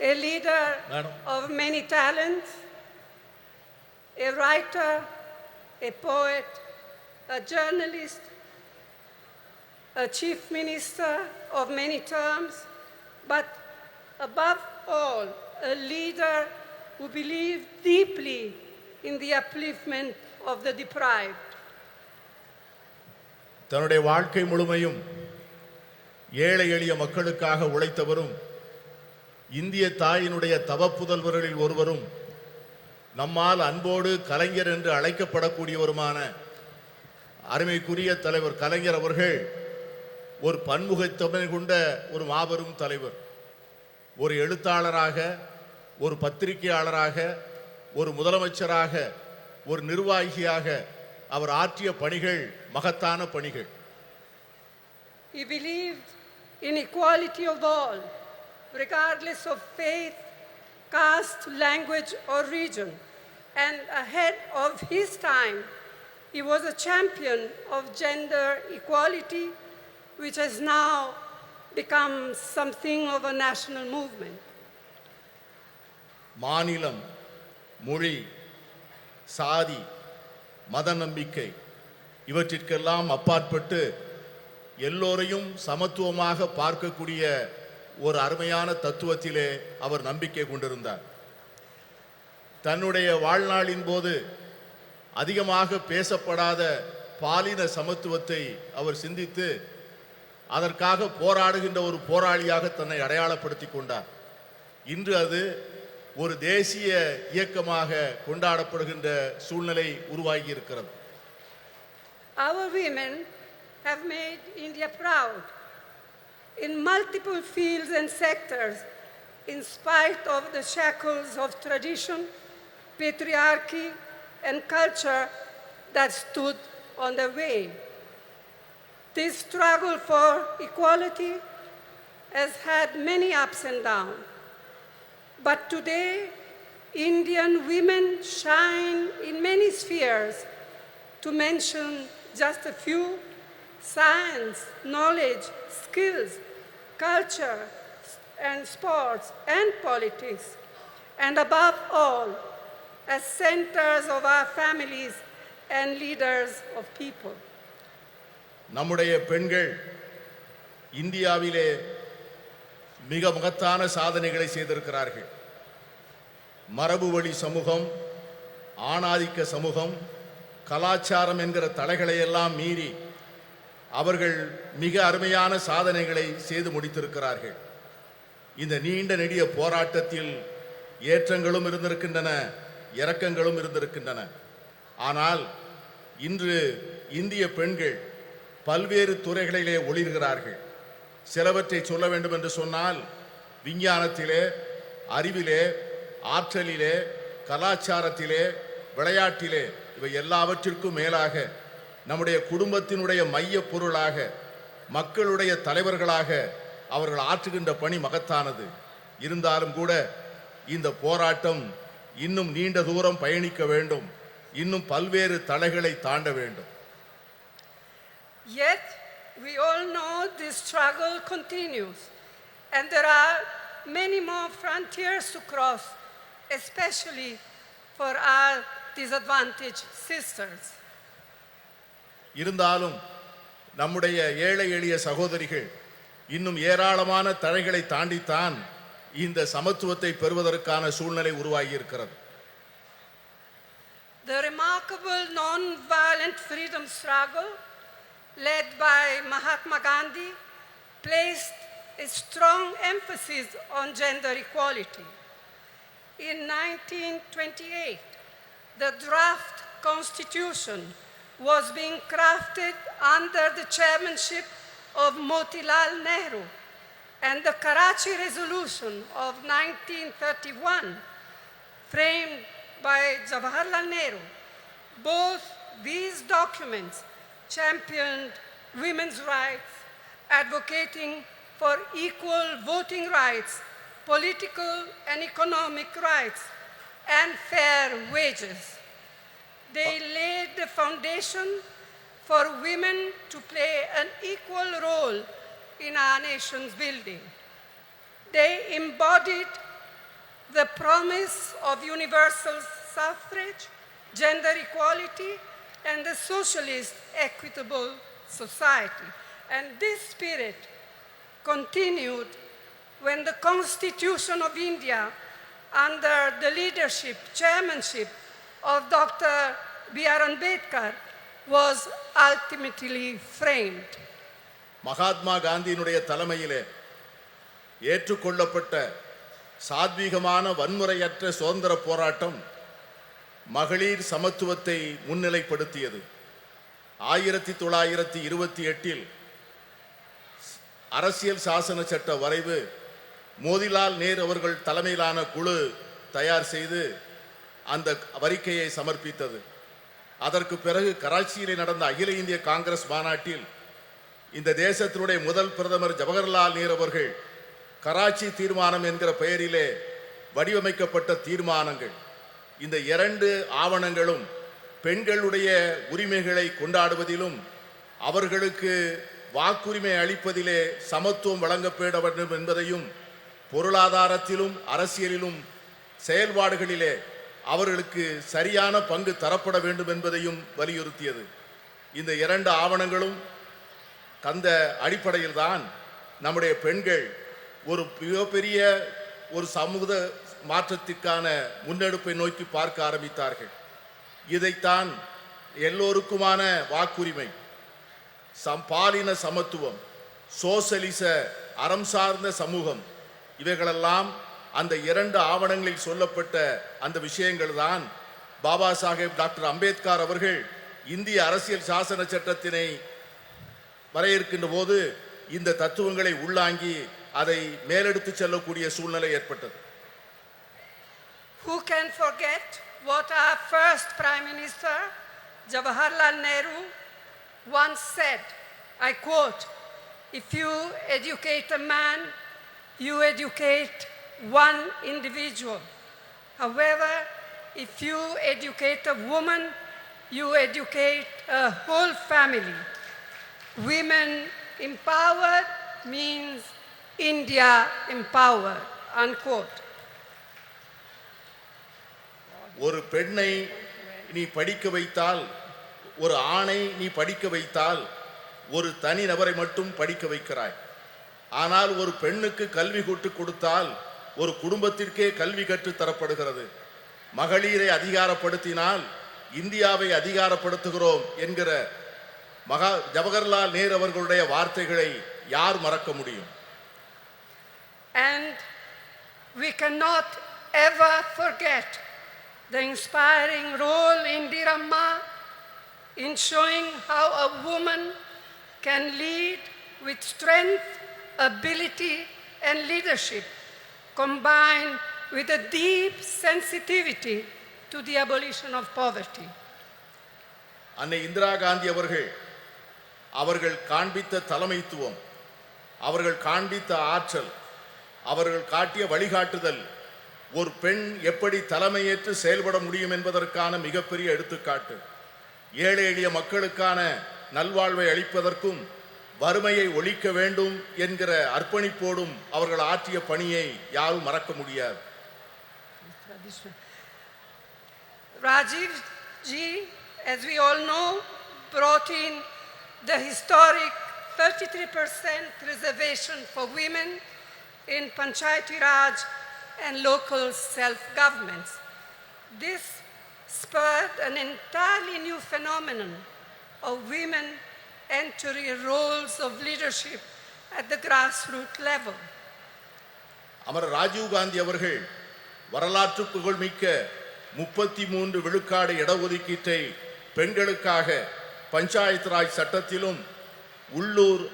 a leader Madam. of many talents, a writer, a poet, a journalist, a chief minister of many terms, but above all, a leader who believed deeply in the upliftment of the deprived. தன்னுடைய வாழ்க்கை முழுமையும் ஏழை எளிய மக்களுக்காக உழைத்தவரும் இந்திய தாயினுடைய தவப்புதல்வர்களில் ஒருவரும் நம்மால் அன்போடு கலைஞர் என்று அழைக்கப்படக்கூடியவருமான அருமைக்குரிய தலைவர் கலைஞர் அவர்கள் ஒரு பன்முகத்தன்மை கொண்ட ஒரு மாபெரும் தலைவர். ஒரு எழுத்தாளராக, ஒரு பத்திரிகையாளராக, ஒரு முதலமைச்சராக, ஒரு நிர்வாகியாக அவர் ஆற்றிய பணிகள் மகத்தான பணிகள். He believed in equality of all, regardless of faith, caste, language, or region. And ahead of his time, he was a champion of gender equality, which has now become something of a national movement. மாநிலம், மொழி, சாதி, மத நம்பிக்கை இவற்றிற்கெல்லாம் அப்பாற்பட்டு எல்லோரையும் சமத்துவமாக பார்க்கக்கூடிய ஒரு அருமையான தத்துவத்திலே அவர் நம்பிக்கை கொண்டிருந்தார். தன்னுடைய வாழ்நாளின் போது அதிகமாக பேசப்படாத பாலின சமத்துவத்தை அவர் சிந்தித்து அதற்காக போராடுகின்ற ஒரு போராளியாக தன்னை அடையாளப்படுத்தி கொண்டார். இன்று அது ஒரு தேசிய இயக்கமாக கொண்டாடப்படுகின்ற சூழ்நிலை உருவாகி இருக்கிறது. Our women have made India proud in multiple fields and sectors, in spite of the shackles of tradition, patriarchy, and culture that stood on the way. This struggle for equality has had many ups and downs. But today, Indian women shine in many spheres. To mention just a few: science, knowledge, skills, culture, and sports, and politics. And above all, as centers of our families and leaders of people. நம்முடைய பெண்கள் இந்தியாவிலே மிக மகத்தான சாதனைகளை செய்திருக்கிறார்கள். மரபு வழி சமூகம், ஆணாதிக்க சமூகம், கலாச்சாரம் என்கிற தடைகளை எல்லாம் மீறி அவர்கள் மிக அருமையான சாதனைகளை செய்து முடித்திருக்கிறார்கள். இந்த நீண்ட நெடிய போராட்டத்தில் ஏற்றங்களும் இருந்திருக்கின்றன, இரக்கங்களும் இருந்திருக்கின்றன. ஆனால் இன்று இந்திய பெண்கள் பல்வேறு துறைகளிலே ஒளிர்கிறார்கள். சிலவற்றை சொல்ல வேண்டும் என்று சொன்னால், விஞ்ஞானத்திலே, அறிவிலே, ஆற்றலிலே, கலாச்சாரத்திலே, விளையாட்டிலே, இவை எல்லாவற்றிற்கும் மேலாக நம்முடைய குடும்பத்தினுடைய மைய பொருளாக, மக்களுடைய தலைவர்களாக அவர்கள் ஆற்றுகின்ற பணி மகத்தானது. இருந்தாலும் கூட இந்த போராட்டம் இன்னும் நீண்ட தூரம் பயணிக்க வேண்டும், இன்னும் பல்வேறு தடைகளை தாண்ட வேண்டும். Yet, we all know this struggle continues, and there are many more frontiers to cross, especially for our disadvantaged sisters. இருந்தாலும் நம்முடைய ஏழை எளிய சகோதரிகள் இன்னும் ஏராளமான தடைகளை தாண்டித்தான் இந்த சமத்துவத்தை பெறுவதற்கான சூழ்நிலை உருவாகி இருக்கிறது. The remarkable non-violent freedom struggle led by Mahatma Gandhi placed a strong emphasis on gender equality. In 1928, the draft constitution was being crafted under the chairmanship of Motilal Nehru, and the Karachi Resolution of 1931, framed by Jawaharlal Nehru. Both these documents championed women's rights, advocating for equal voting rights, political and economic rights, and fair wages. They laid the foundation for women to play an equal role in our nation's building. They embodied the promise of universal suffrage, gender equality, and a socialist, equitable society. And this spirit continued when the Constitution of India, under the chairmanship of Dr. B.R. Ambedkar, was ultimately framed. Mahatma காந்தியினுடைய தலைமையிலே ஏற்றுக்கொள்ளப்பட்ட சாத்வீகமான வன்முறையற்ற சுதந்திர போராட்டம் மகளிர் சமத்துவத்தை முன்னிலைப்படுத்தியது. 1928 அரசியல் சாசன சட்ட வரைவு மோதிலால் நேரு அவர்கள் தலைமையிலான குழு தயார் செய்து அந்த அறிக்கையை சமர்ப்பித்தது. அதற்கு பிறகு கராச்சியிலே நடந்த அகில இந்திய காங்கிரஸ் மாநாட்டில் இந்த தேசத்தினுடைய முதல் பிரதமர் ஜவஹர்லால் நேரு அவர்கள் கராச்சி தீர்மானம் என்கிற பெயரிலே வடிவமைக்கப்பட்ட தீர்மானங்கள், இந்த இரண்டு ஆவணங்களும் பெண்களுடைய உரிமைகளை கொண்டாடுவதிலும் அவர்களுக்கு வாக்குரிமை அளிப்பதிலே சமத்துவம் வழங்கப்பட வேண்டும் என்பதையும், பொருளாதாரத்திலும் அரசியலிலும் செயல்பாடுகளிலே அவர்களுக்கு சரியான பங்கு தரப்பட வேண்டும் என்பதையும் வலியுறுத்தியது. இந்த இரண்டு ஆவணங்களும் அந்த அடிப்படையில் தான் நம்முடைய பெண்கள் ஒரு மிகப்பெரிய ஒரு சமூக மாற்றத்திற்கான முன்னெடுப்பை நோக்கி பார்க்க ஆரம்பித்தார்கள். இதைத்தான் எல்லோருக்குமான வாக்குரிமை, பாலின சமத்துவம், சோசலிச அறம் சார்ந்த சமூகம், இவைகளெல்லாம் அந்த இரண்டு ஆவணங்களில் சொல்லப்பட்ட அந்த விஷயங்கள் தான் பாபா சாஹேப் டாக்டர் அம்பேத்கர் அவர்கள் இந்திய அரசியல் சாசன சட்டத்தினை வரையறுக்கின்ற போது இந்த தத்துவங்களை உள்ளாங்கி அதை மேலெடுத்து செல்லக்கூடிய சூழ்நிலை ஏற்பட்டது. Who can forget what our first Prime Minister, Jawaharlal Nehru, once said, I quote, "If you educate a man, you educate one individual. However, if you educate a woman, you educate a whole family. Women empowered means India empowered," unquote. ஒரு பெண்ணை நீ படிக்க வைத்தால், ஒரு ஆணை நீ படிக்க வைத்தால் ஒரு தனி நபரை மட்டும் படிக்க வைக்கிறாய். ஆனால் ஒரு பெண்ணுக்கு கல்வி கற்றுக் கொடுத்தால் ஒரு குடும்பத்திற்கே கல்வி கற்றுத் தரப்படுகிறது. மகளிரை அதிகாரப்படுத்தினால் இந்தியாவை அதிகாரப்படுத்துகிறோம் என்கிற ஜவஹர்லால் நேரு அவர்களுடைய வார்த்தைகளை யார் மறக்க முடியும்? And we cannot ever forget the inspiring role Indira Amma in showing how a woman can lead with strength, ability, and leadership, combined with a deep sensitivity to the abolition of poverty. அன்னை இந்திரா காந்தி அவர்கள் காண்பித்த தலைமைத்துவம், அவர்கள் காண்பித்த ஆற்றல், அவர்கள் காட்டிய வழிகாட்டுதல் ஒரு பெண் எப்படி தலைமையேற்று செயல்பட முடியும் என்பதற்கான மிகப்பெரிய எடுத்துக்காட்டு. ஏழை எளிய மக்களுக்கான நல்வாழ்வை அளிப்பதற்கும் வறுமையை ஒழிக்க வேண்டும் என்கிற அர்ப்பணிப்போடும் அவர்கள் ஆற்றிய பணியை யாரும் மறக்க முடியாது. Rajiv ji, as we all know, brought in the historic 33% reservation for women in Panchayati Raj and local self-governments. This spurred an entirely new phenomenon of women entering roles of leadership at the grassroots level. Amar Rajiv Gandhi அவர்கள் வரலாற்று புகழ்மிக்க 33 விழுக்காடு இடஒதுக்கீட்டை பெண்களுக்காக பஞ்சாயத்து ராஜ் சட்டத்திலும் உள்ளூர்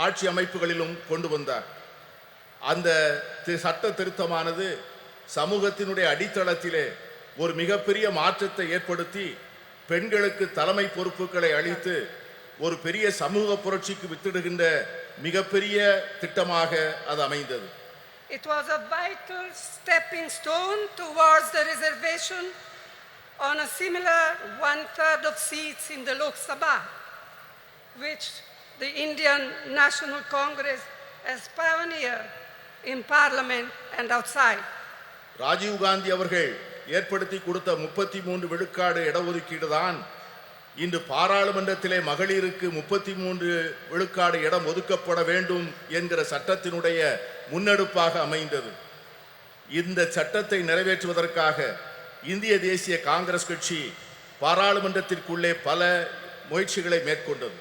ஆட்சி அமைப்புகளிலும் கொண்டு வந்தார். அந்த சட்ட திருத்தமானது சமூகத்தினுடைய அடித்தளத்திலே ஒரு மிகப்பெரிய மாற்றத்தை ஏற்படுத்தி பெண்களுக்கு தலைமை பொறுப்புகளை அளித்து ஒரு பெரிய சமூக புரட்சிக்கு வித்திடுகின்ற மிகப்பெரிய திட்டமாக அது அமைந்தது. It was a vital stepping stone towards the reservation on a similar 1/3 of seats in the Lok Sabha, which the Indian National Congress has pioneered in Parliament and outside. Rajiv Gandhi அவர்கள் ஏற்படுத்தி கொடுத்த 33 விழுக்காடு இடஒதுக்கீடு தான் இன்று பாராளுமன்றத்திலே மகளிருக்கு 33 விழுக்காடு இடம் ஒதுக்கப்பட வேண்டும் என்கிற சட்டத்தினுடைய முன்னெடுப்பாக அமைந்தது. இந்த சட்டத்தை நிறைவேற்றுவதற்காக இந்திய தேசிய காங்கிரஸ் கட்சி பாராளுமன்றத்திற்குள்ளே பல முயற்சிகளை மேற்கொண்டது.